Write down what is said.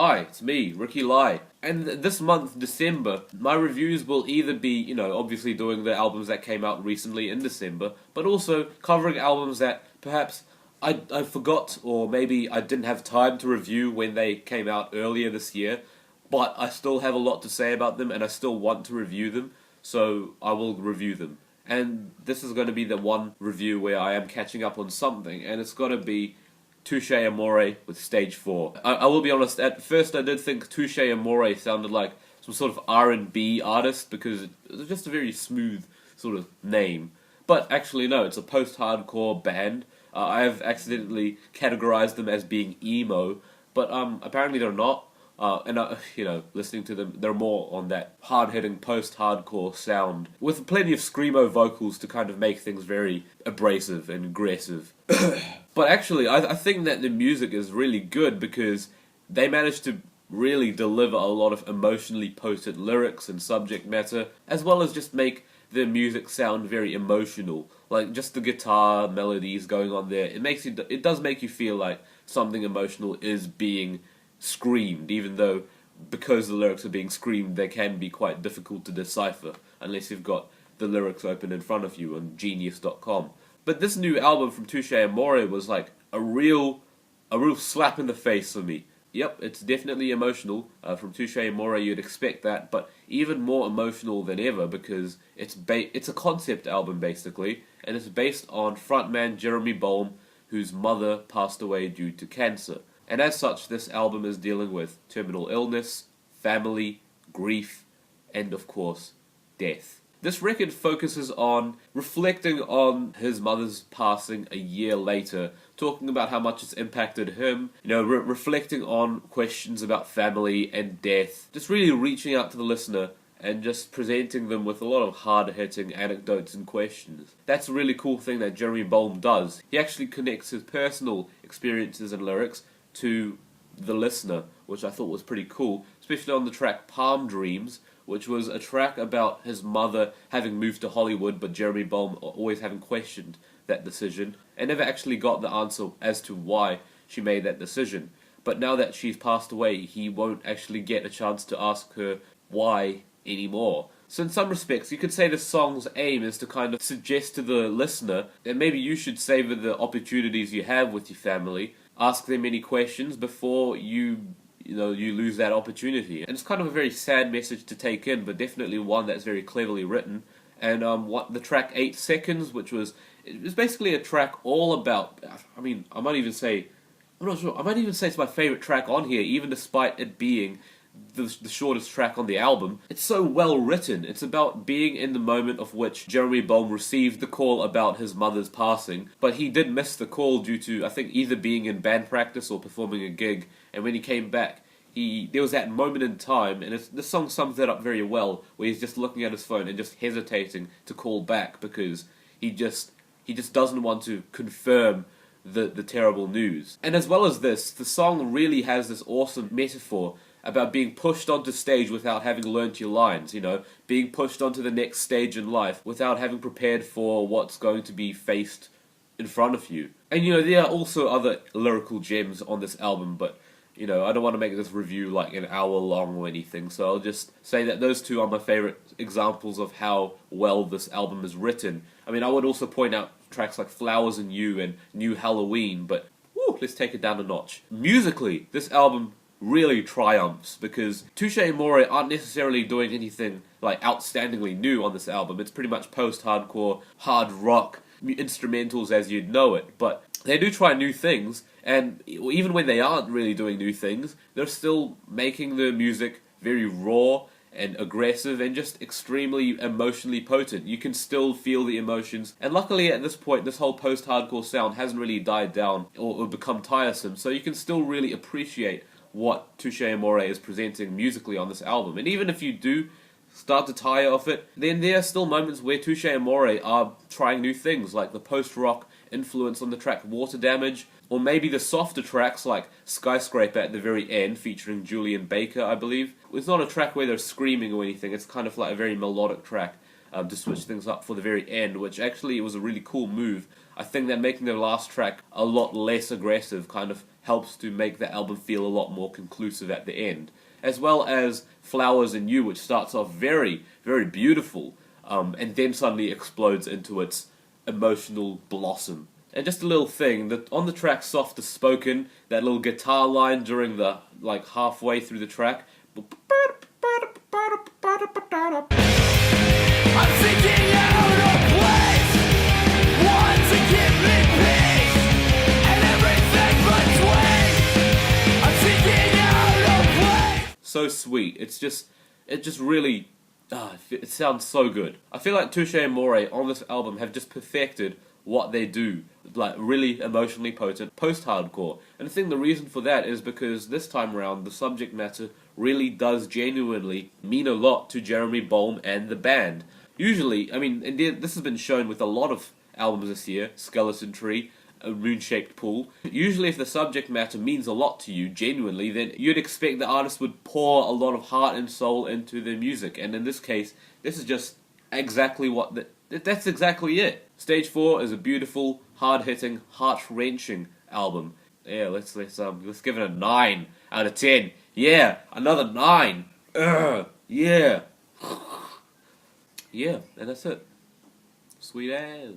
Hi, it's me, Ricky Lai. And this month, December, my reviews will either be, obviously doing the albums that came out recently in December, but also covering albums that perhaps I forgot, or maybe I didn't have time to review when they came out earlier this year, but I still have a lot to say about them and I still want to review them, so I will review them. And this is going to be the one review where I am catching up on something, and it's going to be Touché Amoré with Stage 4. I will be honest, at first I did think Touché Amoré sounded like some sort of R&B artist because it was just a very smooth sort of name. But actually no, it's a post-hardcore band. I have accidentally categorized them as being emo, but apparently they're not. Listening to them, they're more on that hard-hitting post-hardcore sound with plenty of screamo vocals to kind of make things very abrasive and aggressive. But actually, I think that the music is really good because they managed to really deliver a lot of emotionally potent lyrics and subject matter, as well as just make the music sound very emotional. Like, just the guitar melodies going on there, it does make you feel like something emotional is being screamed, even though because the lyrics are being screamed, they can be quite difficult to decipher, unless you've got the lyrics open in front of you on genius.com. But this new album from Touché Amoré was like a real slap in the face for me. Yep, it's definitely emotional. From Touché Amoré, you'd expect that, but even more emotional than ever because it's a concept album basically, and it's based on frontman Jeremy Bolm, whose mother passed away due to cancer. And as such, this album is dealing with terminal illness, family, grief, and of course, death. This record focuses on reflecting on his mother's passing a year later, talking about how much it's impacted him, reflecting on questions about family and death, just really reaching out to the listener and just presenting them with a lot of hard-hitting anecdotes and questions. That's a really cool thing that Jeremy Bolm does. He actually connects his personal experiences and lyrics to the listener, which I thought was pretty cool, especially on the track Palm Dreams, which was a track about his mother having moved to Hollywood, but Jeremy Bolm always having questioned that decision, and never actually got the answer as to why she made that decision. But now that she's passed away, he won't actually get a chance to ask her why anymore. So in some respects, you could say the song's aim is to kind of suggest to the listener that maybe you should savor the opportunities you have with your family, ask them any questions before you lose that opportunity. And it's kind of a very sad message to take in, but definitely one that's very cleverly written. And the track 8 Seconds, it was basically a track all about, I might even say it's my favourite track on here, even despite it being the shortest track on the album. It's so well written. It's about being in the moment of which Jeremy Bolm received the call about his mother's passing, but he did miss the call due to, I think, either being in band practice or performing a gig, and when he came back, there was that moment in time, and this song sums that up very well, where he's just looking at his phone and just hesitating to call back because he just doesn't want to confirm the terrible news. And as well as this, the song really has this awesome metaphor about being pushed onto stage without having learnt your lines, being pushed onto the next stage in life without having prepared for what's going to be faced in front of you. And there are also other lyrical gems on this album, but I don't want to make this review like an hour long or anything, so I'll just say that those two are my favourite examples of how well this album is written. I would also point out tracks like Flowers and You and New Halloween, but let's take it down a notch. Musically, this album really triumphs because Touché Amoré aren't necessarily doing anything like outstandingly new on this album. It's pretty much post-hardcore, hard rock, instrumentals as you'd know it, but they do try new things, and even when they aren't really doing new things, they're still making the music very raw and aggressive and just extremely emotionally potent. You can still feel the emotions, and luckily at this point this whole post-hardcore sound hasn't really died down or become tiresome, so you can still really appreciate what Touché Amoré is presenting musically on this album. And even if you do start to tire of it, then there are still moments where Touché Amoré are trying new things, like the post-rock influence on the track Water Damage, or maybe the softer tracks like Skyscraper at the very end, featuring Julian Baker, I believe. It's not a track where they're screaming or anything, it's kind of like a very melodic track. to switch things up for the very end, which actually was a really cool move. I think that making the last track a lot less aggressive kind of helps to make the album feel a lot more conclusive at the end. As well as Flowers and You, which starts off very, very beautiful, and then suddenly explodes into its emotional blossom. And just a little thing, that on the track Softer Spoken, that little guitar line during the, like, halfway through the track, I'm thinking out of place, one to give me peace, and everything between, I'm thinking out of place. So sweet, it just really, it sounds so good. I feel like Touché Amoré on this album have just perfected what they do, like really emotionally potent post-hardcore. And I think the reason for that is because this time around the subject matter really does genuinely mean a lot to Jeremy Bolm and the band. Usually, I mean, indeed, this has been shown with a lot of albums this year, Skeleton Tree, A Moon-Shaped Pool. Usually if the subject matter means a lot to you, genuinely, then you'd expect the artist would pour a lot of heart and soul into their music. And in this case, this is just exactly that's exactly it. Stage 4 is a beautiful, hard-hitting, heart-wrenching album. Yeah, let's give it a 9 out of 10. Yeah, another 9. Yeah. Yeah, and that's it. Sweet as.